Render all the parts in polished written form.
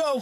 go.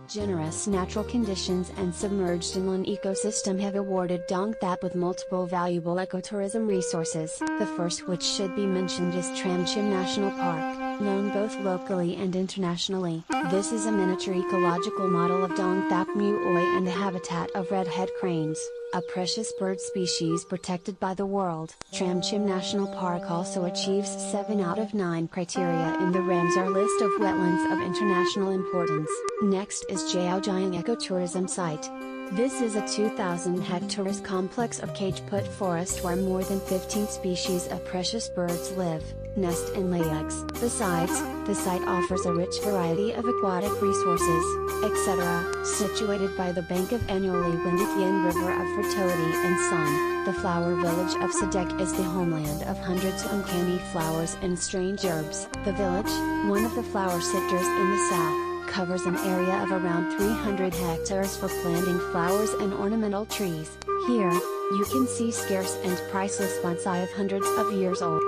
Generous natural conditions and submerged inland ecosystem have awarded Dong Thap with multiple valuable ecotourism resources. The first which should be mentioned is Tram Chim National Park, known both locally and internationally. This is a miniature ecological model of Dong Thap Muoy and the habitat of redhead cranes, a precious bird species protected by the world. Tram Chim National Park also achieves 7 out of 9 criteria in the Ramsar list of wetlands of international importance. Next is Jiaojiang Ecotourism Site. This is a 2,000-hectare complex of cage-put forest where more than 15 species of precious birds live, nest and lay eggs. Besides, the site offers a rich variety of aquatic resources, etc. Situated by the bank of annually winded Yin River of fertility and sun, the flower village of Sadek is the homeland of hundreds of uncanny flowers and strange herbs. The village, one of the flower sectors in the south, covers an area of around 300 hectares for planting flowers and ornamental trees. Here, you can see scarce and priceless bonsai of hundreds of years old.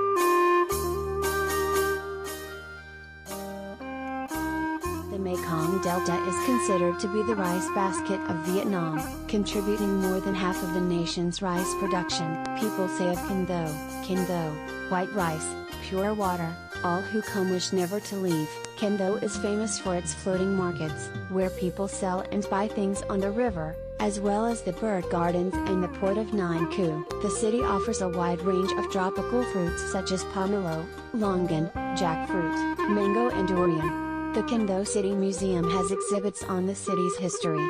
The Mekong Delta is considered to be the rice basket of Vietnam, contributing more than half of the nation's rice production. People say of Can Tho, white rice, pure water, all who come wish never to leave. Can Tho is famous for its floating markets, where people sell and buy things on the river, as well as the bird gardens and the port of Nine Ku. The city offers a wide range of tropical fruits such as pomelo, longan, jackfruit, mango and durian. The Can Tho City Museum has exhibits on the city's history.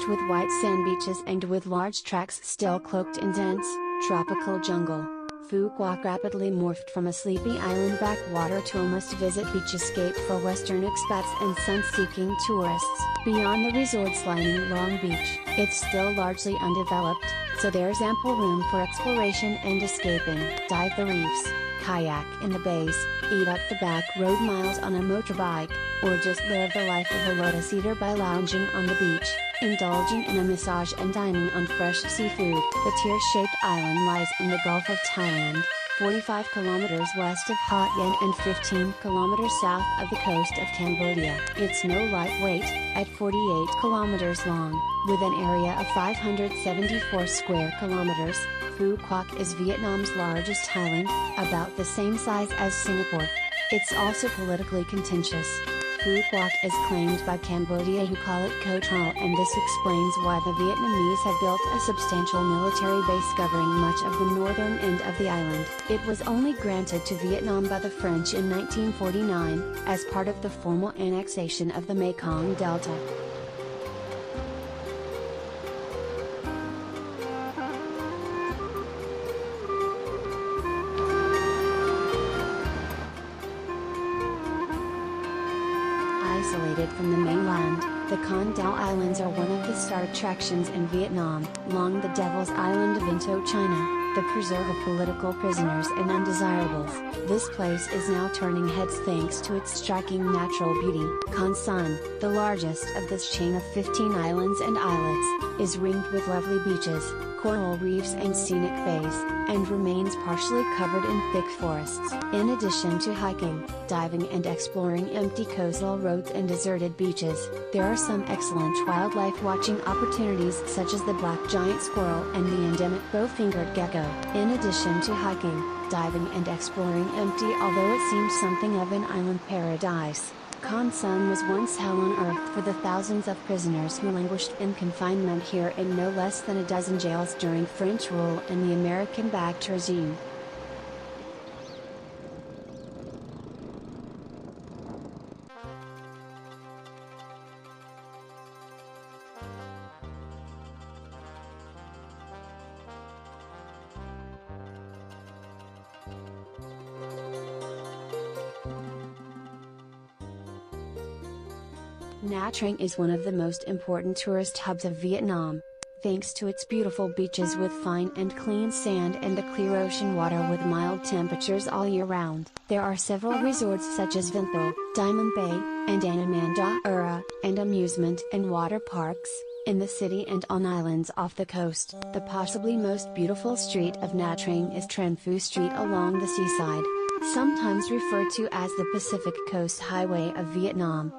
With white sand beaches and with large tracts still cloaked in dense, tropical jungle, Phu Quoc rapidly morphed from a sleepy island backwater to a must-visit beach escape for Western expats and sun-seeking tourists. Beyond the resort's lining Long Beach, it's still largely undeveloped, so there's ample room for exploration and escaping. Dive the reefs, kayak in the bays, eat up the back road miles on a motorbike, or just live the life of a lotus eater by lounging on the beach, indulging in a massage and dining on fresh seafood. The tear-shaped island lies in the Gulf of Thailand, 45 kilometers west of Hat Yai and 15 kilometers south of the coast of Cambodia. It's no lightweight, at 48 kilometers long, with an area of 574 square kilometers. Phu Quoc is Vietnam's largest island, about the same size as Singapore. It's also politically contentious. Phu Quoc is claimed by Cambodia, who call it Co Trol, and this explains why the Vietnamese have built a substantial military base covering much of the northern end of the island. It was only granted to Vietnam by the French in 1949, as part of the formal annexation of the Mekong Delta. Isolated from the mainland, the Con Dao Islands are one of the star attractions in Vietnam. Long the Devil's Island of Indochina, the preserve of political prisoners and undesirables, this place is now turning heads thanks to its striking natural beauty. Con Son, the largest of this chain of 15 islands and islets, is ringed with lovely beaches, coral reefs and scenic bays, and remains partially covered in thick forests. In addition to hiking, diving and exploring empty coastal roads and deserted beaches, there are some excellent wildlife watching opportunities such as the black giant squirrel and the endemic bow-fingered gecko. In addition to hiking, diving and exploring empty, although it seems something of an island paradise, Con Son was once hell on earth for the thousands of prisoners who languished in confinement here in no less than a dozen jails during French rule and the American-backed regime. Nha Trang is one of the most important tourist hubs of Vietnam. Thanks to its beautiful beaches with fine and clean sand and the clear ocean water with mild temperatures all year round, there are several resorts such as Vung Tau, Diamond Bay, and Anamanda and amusement and water parks, in the city and on islands off the coast. The possibly most beautiful street of Nha Trang is Tran Phu Street along the seaside, sometimes referred to as the Pacific Coast Highway of Vietnam.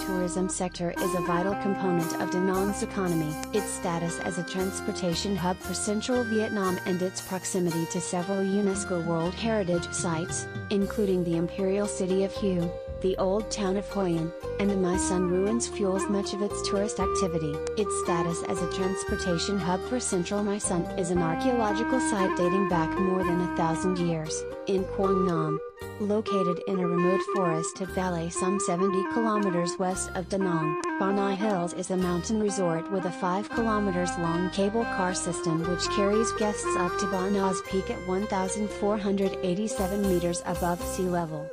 Tourism sector is a vital component of Da Nang's economy. Its status as a transportation hub for central Vietnam and its proximity to several UNESCO World Heritage Sites, including the Imperial City of Hue, the Old Town of Hoi An, and the My Son ruins fuels much of its tourist activity. Its status as a transportation hub for central My Son is an archaeological site dating back more than 1,000 years, in Quang Nam. Located in a remote forested valley some 70 kilometers west of Da Nang, Ba Nai Hills is a mountain resort with a 5 kilometers long cable car system which carries guests up to Ba Nai's peak at 1,487 meters above sea level.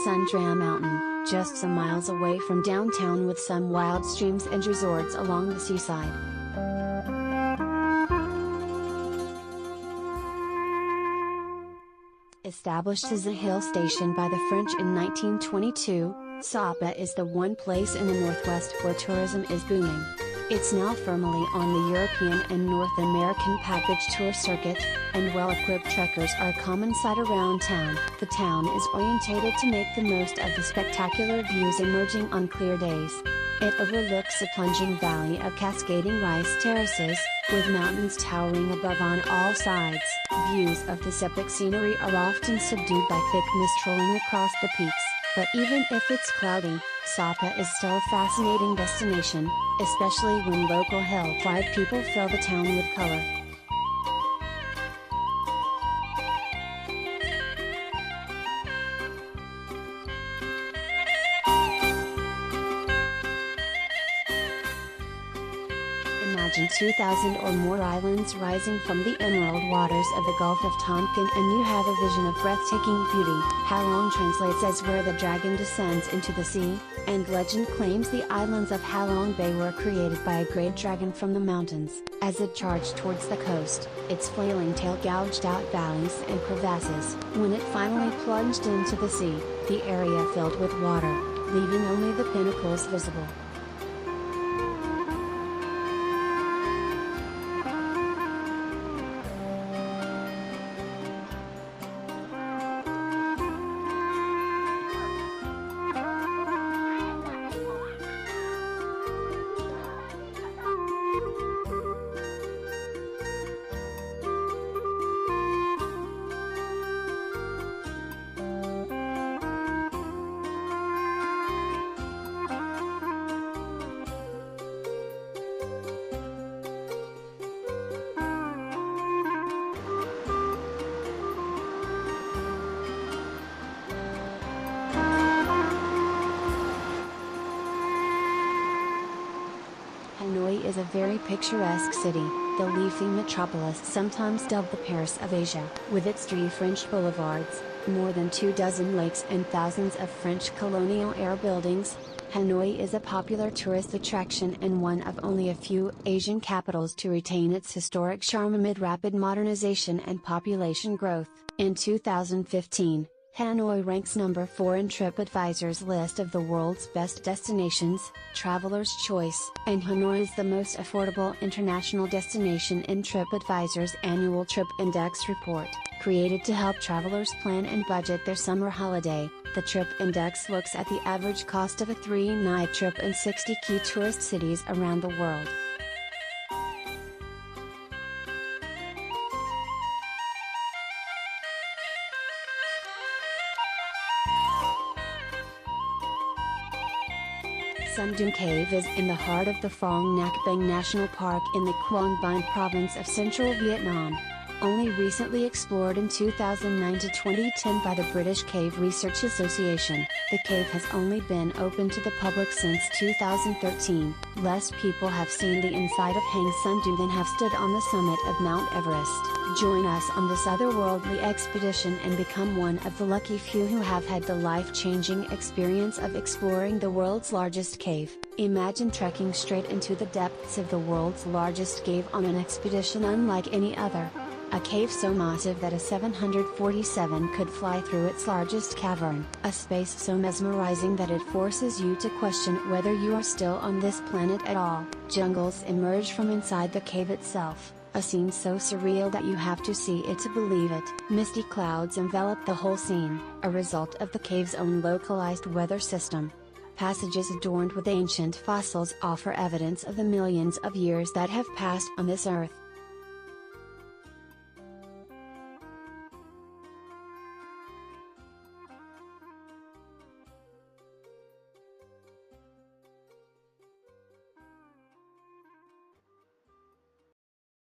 Sun Dra Mountain, just some miles away from downtown with some wild streams and resorts along the seaside. Established as a hill station by the French in 1922, Sapa is the one place in the northwest where tourism is booming. It's now firmly on the European and North American package tour circuit, and well-equipped trekkers are a common sight around town. The town is orientated to make the most of the spectacular views emerging on clear days. It overlooks a plunging valley of cascading rice terraces, with mountains towering above on all sides. Views of this epic scenery are often subdued by thick mist rolling across the peaks, but even if it's cloudy, Sapa is still a fascinating destination, especially when local hill-pride people fill the town with color. Imagine 2,000 or more islands rising from the emerald waters of the Gulf of Tonkin and you have a vision of breathtaking beauty. Ha Long translates as where the dragon descends into the sea, and legend claims the islands of Ha Long Bay were created by a great dragon from the mountains. As it charged towards the coast, its flailing tail gouged out valleys and crevasses. When it finally plunged into the sea, the area filled with water, leaving only the pinnacles visible. Hanoi is a very picturesque city, the leafy metropolis sometimes dubbed the Paris of Asia. With its 3 French boulevards, more than 24 lakes and thousands of French colonial-era buildings, Hanoi is a popular tourist attraction and one of only a few Asian capitals to retain its historic charm amid rapid modernization and population growth. In 2015, Hanoi ranks number 4 in TripAdvisor's list of the world's best destinations, Traveler's Choice, and Hanoi is the most affordable international destination in TripAdvisor's annual Trip Index report. Created to help travelers plan and budget their summer holiday, the Trip Index looks at the average cost of a 3-night trip in 60 key tourist cities around the world. Sun Dun Cave is in the heart of the Phong Nha Bang National Park in the Quang Binh province of central Vietnam. Only recently explored in 2009 to 2010 by the British Cave Research Association, the cave has only been open to the public since 2013. Less people have seen the inside of Hang Son Doon than have stood on the summit of Mount Everest. Join us on this otherworldly expedition and become one of the lucky few who have had the life-changing experience of exploring the world's largest cave. Imagine trekking straight into the depths of the world's largest cave on an expedition unlike any other. A cave so massive that a 747 could fly through its largest cavern, a space so mesmerizing that it forces you to question whether you are still on this planet at all. Jungles emerge from inside the cave itself, a scene so surreal that you have to see it to believe it. Misty clouds envelop the whole scene, a result of the cave's own localized weather system. Passages adorned with ancient fossils offer evidence of the millions of years that have passed on this earth.